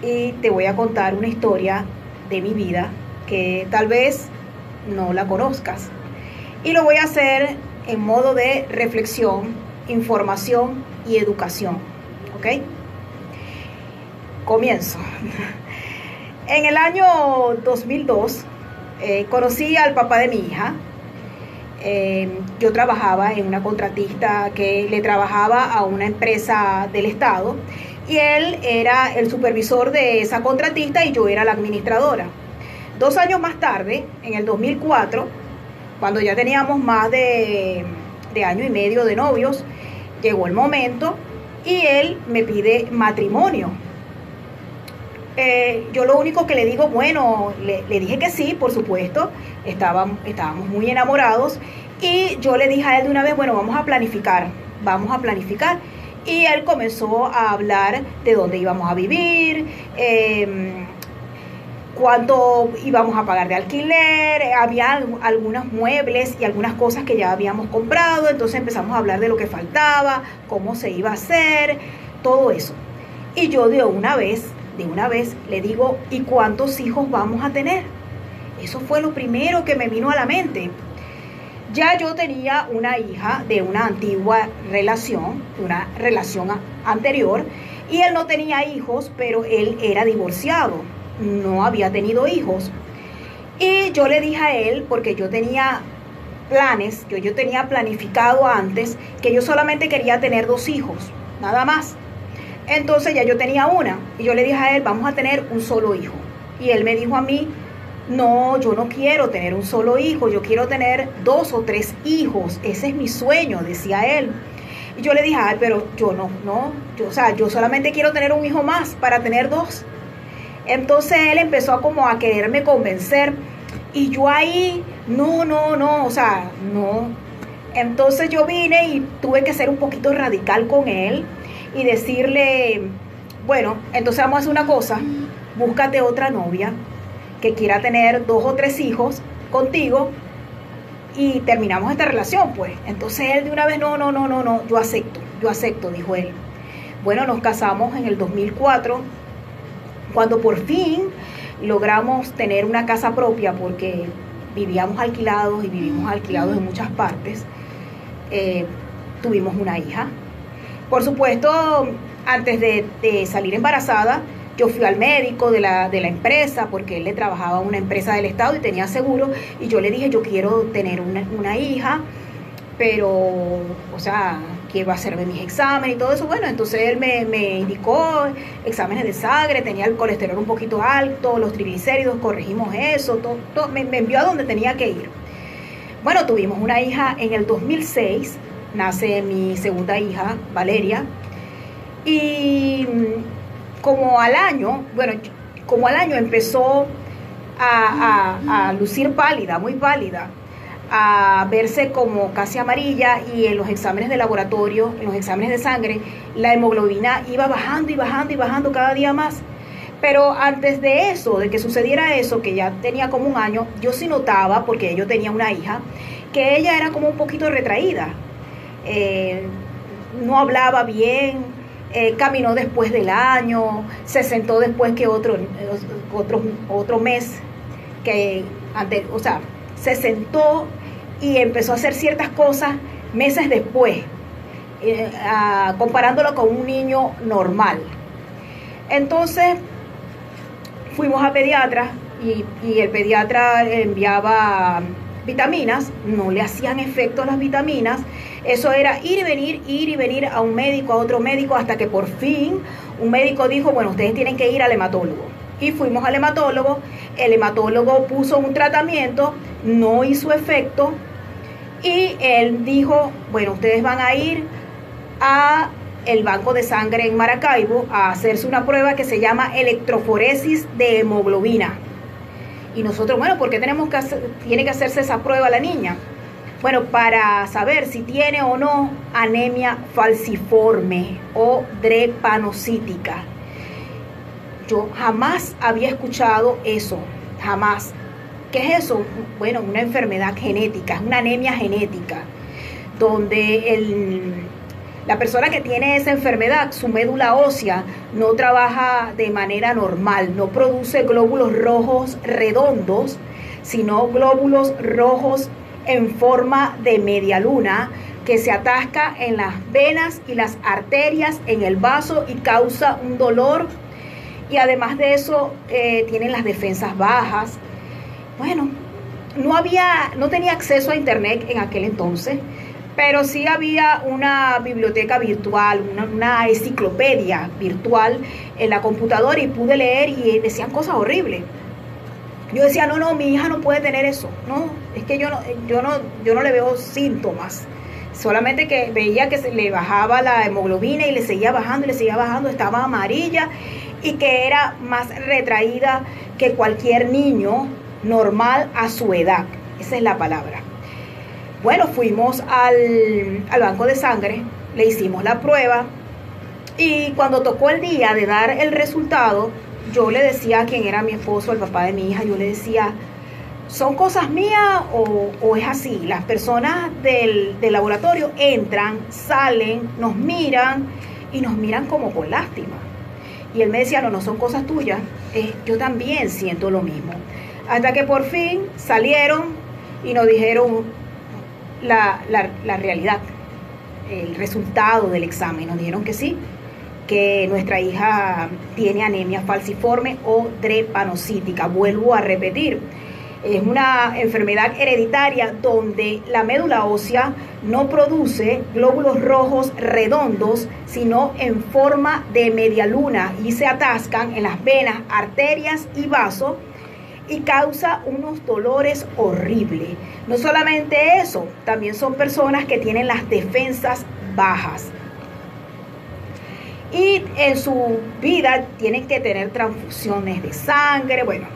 y te voy a contar una historia de mi vida que tal vez no la conozcas. Y lo voy a hacer en modo de reflexión, información y educación. ¿Ok? Comienzo. En el año 2002 conocí al papá de mi hija. Yo trabajaba en una contratista que le trabajaba a una empresa del Estado y él era el supervisor de esa contratista y yo era la administradora. 2 años más tarde, en el 2004, cuando ya teníamos más de año y medio de novios, llegó el momento y él me pide matrimonio. Yo lo único que le digo, bueno, le dije que sí, por supuesto, estábamos muy enamorados y yo le dije a él de una vez, bueno, vamos a planificar. Y él comenzó a hablar de dónde íbamos a vivir, cuánto íbamos a pagar de alquiler, había algunos muebles y algunas cosas que ya habíamos comprado, entonces empezamos a hablar de lo que faltaba, cómo se iba a hacer, todo eso. Y yo de una vez le digo, ¿y cuántos hijos vamos a tener? Eso fue lo primero que me vino a la mente. Ya yo tenía una hija de una antigua relación, de una relación anterior, y él no tenía hijos, pero él era divorciado, no había tenido hijos. Y yo le dije a él, porque yo tenía planes, yo tenía planificado antes, que yo solamente quería tener 2 hijos, nada más. Entonces ya yo tenía una y yo le dije a él, vamos a tener un solo hijo. Y él me dijo a mí, no, yo no quiero tener un solo hijo, yo quiero tener 2 o 3 hijos, ese es mi sueño, decía él. Y yo le dije, ay, pero yo yo solamente quiero tener un hijo más para tener 2. Entonces él empezó a quererme convencer y yo ahí, no. Entonces yo vine y tuve que ser un poquito radical con él y decirle, bueno, entonces vamos a hacer una cosa, búscate otra novia que quiera tener 2 o 3 hijos contigo y terminamos esta relación, pues. Entonces él de una vez, no, yo acepto, dijo él. Bueno, nos casamos en el 2004, cuando por fin logramos tener una casa propia, porque vivíamos alquilados y vivimos alquilados en muchas partes. Tuvimos una hija. Por supuesto, antes de salir embarazada, yo fui al médico de la empresa, porque él le trabajaba a una empresa del Estado y tenía seguro, y yo le dije, yo quiero tener una hija, pero, quiero hacerme mis exámenes y todo eso. Bueno, entonces él me indicó exámenes de sangre, tenía el colesterol un poquito alto, los triglicéridos, corregimos eso, todo, me envió a donde tenía que ir. Bueno, tuvimos una hija en el 2006, nace mi segunda hija, Valeria, y como al año empezó a lucir pálida, muy pálida, a verse como casi amarilla, y en los exámenes de laboratorio, en los exámenes de sangre, la hemoglobina iba bajando y bajando cada día más. Pero antes de eso, de que sucediera eso, que ya tenía como un año, yo sí notaba, porque yo tenía una hija, que ella era como un poquito retraída. No hablaba bien, caminó después del año, se sentó después que otro mes, que antes, se sentó y empezó a hacer ciertas cosas meses después, comparándolo con un niño normal. Entonces fuimos a pediatra y el pediatra enviaba vitaminas, no le hacían efecto las vitaminas. Eso era ir y venir a un médico, a otro médico, hasta que por fin un médico dijo, bueno, ustedes tienen que ir al hematólogo. Y fuimos al hematólogo, el hematólogo puso un tratamiento, no hizo efecto, y él dijo, bueno, ustedes van a ir a el banco de sangre en Maracaibo a hacerse una prueba que se llama electroforesis de hemoglobina. Y nosotros, bueno, ¿por qué tiene que hacerse esa prueba la niña? Bueno, para saber si tiene o no anemia falciforme o drepanocítica. Yo jamás había escuchado eso, jamás. ¿Qué es eso? Bueno, una enfermedad genética, una anemia genética, donde La persona que tiene esa enfermedad, su médula ósea no trabaja de manera normal, no produce glóbulos rojos redondos, sino glóbulos rojos en forma de media luna que se atasca en las venas y las arterias en el vaso y causa un dolor. Y además de eso, tienen las defensas bajas. Bueno, no tenía acceso a internet en aquel entonces, pero sí había una biblioteca virtual, una enciclopedia virtual en la computadora y pude leer y decían cosas horribles. Yo decía, no, mi hija no puede tener eso. No, es que yo no le veo síntomas. Solamente que veía que se le bajaba la hemoglobina y le seguía bajando, estaba amarilla y que era más retraída que cualquier niño normal a su edad. Esa es la palabra. Bueno, fuimos al banco de sangre, le hicimos la prueba y cuando tocó el día de dar el resultado, yo le decía a quien era mi esposo, el papá de mi hija, yo le decía, ¿son cosas mías o es así? Las personas del laboratorio entran, salen, nos miran y nos miran como con lástima. Y él me decía, no son cosas tuyas, yo también siento lo mismo. Hasta que por fin salieron y nos dijeron la realidad, el resultado del examen. Nos dijeron que sí, que nuestra hija tiene anemia falciforme o drepanocítica. Vuelvo a repetir, es una enfermedad hereditaria donde la médula ósea no produce glóbulos rojos redondos, sino en forma de media luna y se atascan en las venas, arterias y vasos y causa unos dolores horribles. No solamente eso, también son personas que tienen las defensas bajas. Y en su vida tienen que tener transfusiones de sangre. Bueno,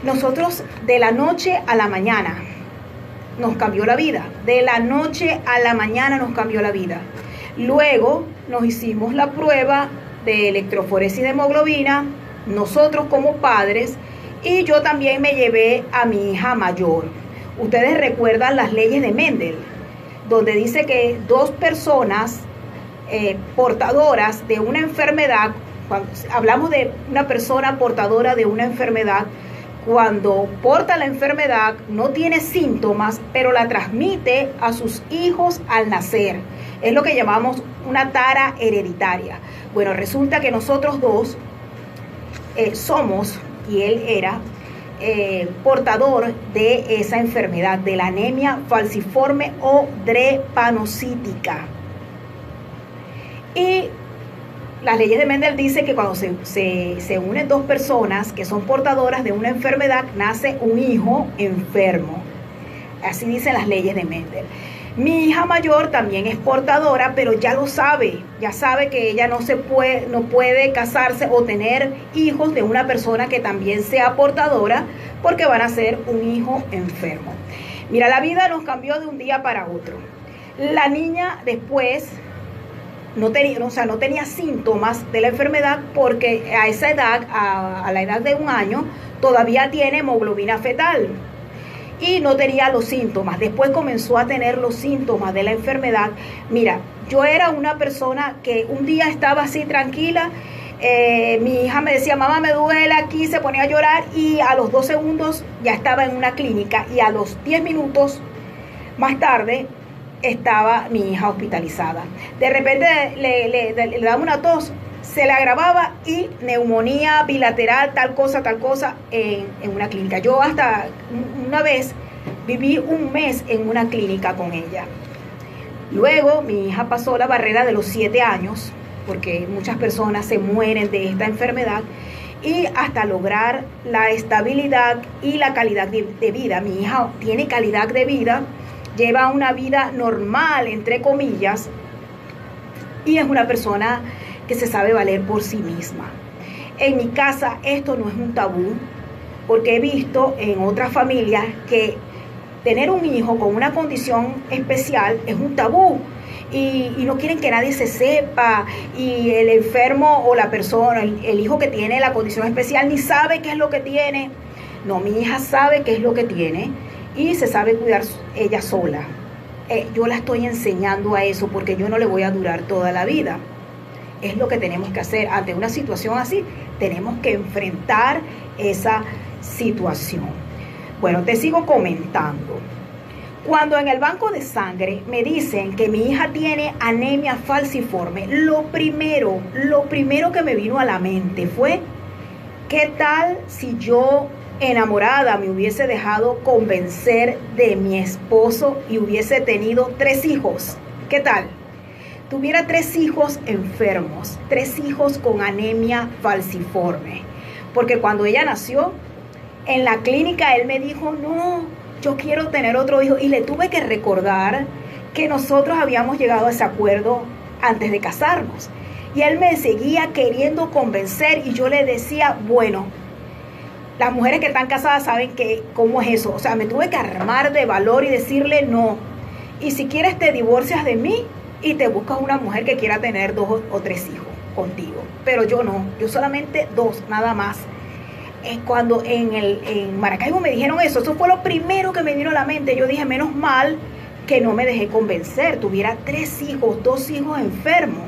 nosotros de la noche a la mañana nos cambió la vida. De la noche a la mañana nos cambió la vida. Luego nos hicimos la prueba de electroforesis de hemoglobina, nosotros como padres, y yo también me llevé a mi hija mayor. Ustedes recuerdan las leyes de Mendel, donde dice que dos personas portadoras de una enfermedad, cuando hablamos de una persona portadora de una enfermedad, cuando porta la enfermedad no tiene síntomas, pero la transmite a sus hijos al nacer. Es lo que llamamos una tara hereditaria. Bueno, resulta que nosotros dos somos, y él era, portador de esa enfermedad, de la anemia falciforme o drepanocítica. Y las leyes de Mendel dicen que cuando se unen dos personas que son portadoras de una enfermedad, nace un hijo enfermo. Así dicen las leyes de Mendel. Mi hija mayor también es portadora, pero ya lo sabe. Ya sabe que ella no puede casarse o tener hijos de una persona que también sea portadora, porque van a ser un hijo enfermo. Mira, la vida nos cambió de un día para otro. La niña después no tenía síntomas de la enfermedad porque a esa edad, a la edad de 1 año, todavía tiene hemoglobina fetal y no tenía los síntomas. Después comenzó a tener los síntomas de la enfermedad. Mira, yo era una persona que un día estaba así tranquila, mi hija me decía, mamá, me duele aquí, se ponía a llorar y a los 2 segundos ya estaba en una clínica y a los 10 minutos más tarde estaba mi hija hospitalizada. De repente le daba una tos, se le agravaba y neumonía bilateral, tal cosa en una clínica. Yo hasta una vez viví 1 mes en una clínica con ella. Luego mi hija pasó la barrera de los 7 años, porque muchas personas se mueren de esta enfermedad, y hasta lograr la estabilidad y la calidad de vida. Mi hija tiene calidad de vida, lleva una vida normal, entre comillas, y es una persona que se sabe valer por sí misma. En mi casa esto no es un tabú, porque he visto en otras familias que tener un hijo con una condición especial es un tabú y no quieren que nadie se sepa, y el enfermo o la persona, el hijo que tiene la condición especial ni sabe qué es lo que tiene. No, mi hija sabe qué es lo que tiene y se sabe cuidar ella sola. yo la estoy enseñando a eso porque yo no le voy a durar toda la vida. Es lo que tenemos que hacer. Ante una situación así, tenemos que enfrentar esa situación. Bueno, te sigo comentando. Cuando en el banco de sangre me dicen que mi hija tiene anemia falciforme, lo primero que me vino a la mente fue, ¿qué tal si yo, enamorada, me hubiese dejado convencer de mi esposo y hubiese tenido 3 hijos? ¿Qué tal? Tuviera 3 hijos enfermos, 3 hijos con anemia falciforme. Porque cuando ella nació, en la clínica él me dijo, no, yo quiero tener otro hijo. Y le tuve que recordar que nosotros habíamos llegado a ese acuerdo antes de casarnos. Y él me seguía queriendo convencer y yo le decía, bueno, las mujeres que están casadas saben que cómo es eso. O sea, me tuve que armar de valor y decirle no. Y si quieres te divorcias de mí y te buscas una mujer que quiera tener 2 o 3 hijos contigo. Pero yo no, yo solamente 2, nada más. Cuando en Maracaibo me dijeron eso fue lo primero que me vino a la mente. Yo dije, menos mal que no me dejé convencer. Tuviera 3 hijos, 2 hijos enfermos.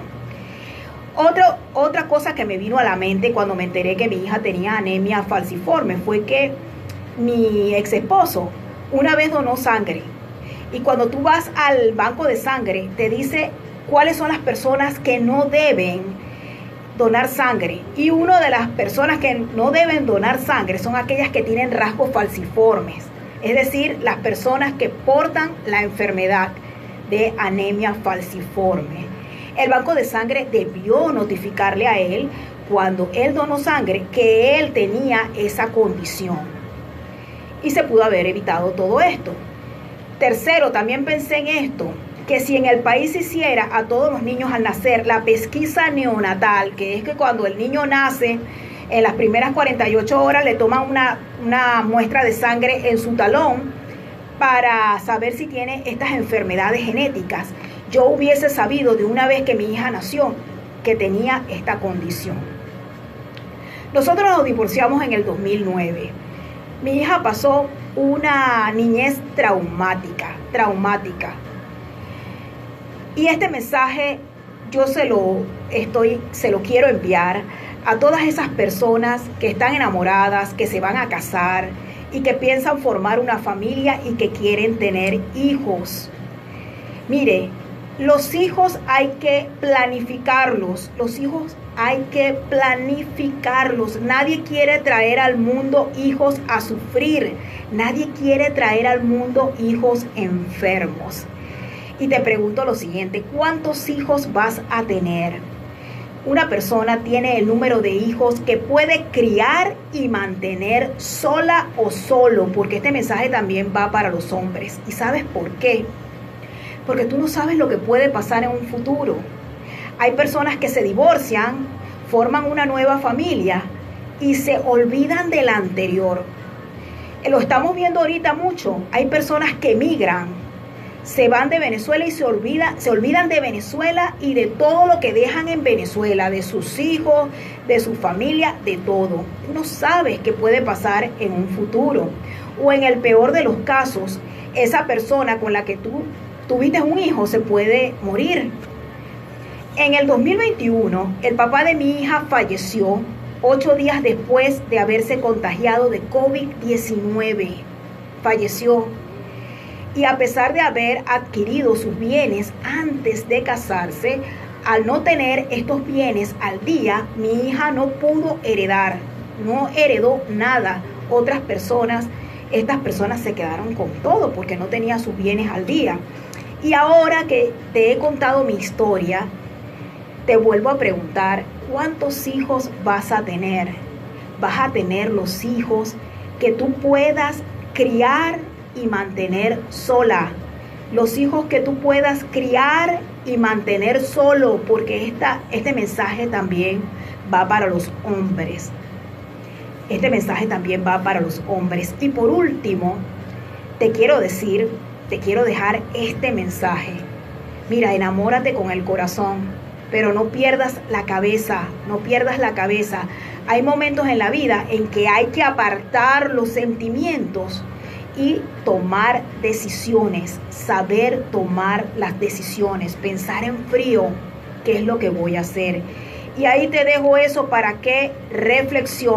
Otra cosa que me vino a la mente cuando me enteré que mi hija tenía anemia falciforme fue que mi ex esposo una vez donó sangre. Y cuando tú vas al banco de sangre, te dice cuáles son las personas que no deben donar sangre. Y una de las personas que no deben donar sangre son aquellas que tienen rasgos falciformes. Es decir, las personas que portan la enfermedad de anemia falciforme. El banco de sangre debió notificarle a él, cuando él donó sangre, que él tenía esa condición. Y se pudo haber evitado todo esto. Tercero, también pensé en esto, que si en el país se hiciera a todos los niños al nacer la pesquisa neonatal, que es que cuando el niño nace, en las primeras 48 horas le toman una muestra de sangre en su talón para saber si tiene estas enfermedades genéticas, yo hubiese sabido de una vez que mi hija nació que tenía esta condición. Nosotros nos divorciamos en el 2009. Mi hija pasó una niñez traumática. Y este mensaje yo se lo quiero enviar a todas esas personas que están enamoradas, que se van a casar y que piensan formar una familia y que quieren tener hijos. Mire, los hijos hay que planificarlos. Nadie quiere traer al mundo hijos a sufrir. Nadie quiere traer al mundo hijos enfermos. Y te pregunto lo siguiente, ¿cuántos hijos vas a tener? Una persona tiene el número de hijos que puede criar y mantener sola o solo, porque este mensaje también va para los hombres. ¿Y sabes por qué? Porque tú no sabes lo que puede pasar en un futuro. Hay personas que se divorcian, forman una nueva familia y se olvidan de la anterior. Lo estamos viendo ahorita mucho. Hay personas que emigran, se van de Venezuela y se olvidan de Venezuela y de todo lo que dejan en Venezuela, de sus hijos, de su familia, de todo. Tú no sabes qué puede pasar en un futuro. O en el peor de los casos, esa persona con la que tú tuviste un hijo se puede morir. En el 2021, el papá de mi hija falleció 8 días después de haberse contagiado de COVID-19. Falleció. Y a pesar de haber adquirido sus bienes antes de casarse, al no tener estos bienes al día, mi hija no pudo heredar, no heredó nada. Estas personas se quedaron con todo porque no tenía sus bienes al día. Y ahora que te he contado mi historia, te vuelvo a preguntar, ¿cuántos hijos vas a tener? Vas a tener los hijos que tú puedas criar y mantener sola. Los hijos que tú puedas criar y mantener solo, porque este mensaje también va para los hombres. Este mensaje también va para los hombres. Y por último, te quiero dejar este mensaje. Mira, enamórate con el corazón, pero no pierdas la cabeza, Hay momentos en la vida en que hay que apartar los sentimientos y tomar decisiones, saber tomar las decisiones, pensar en frío qué es lo que voy a hacer. Y ahí te dejo eso para que reflexiones.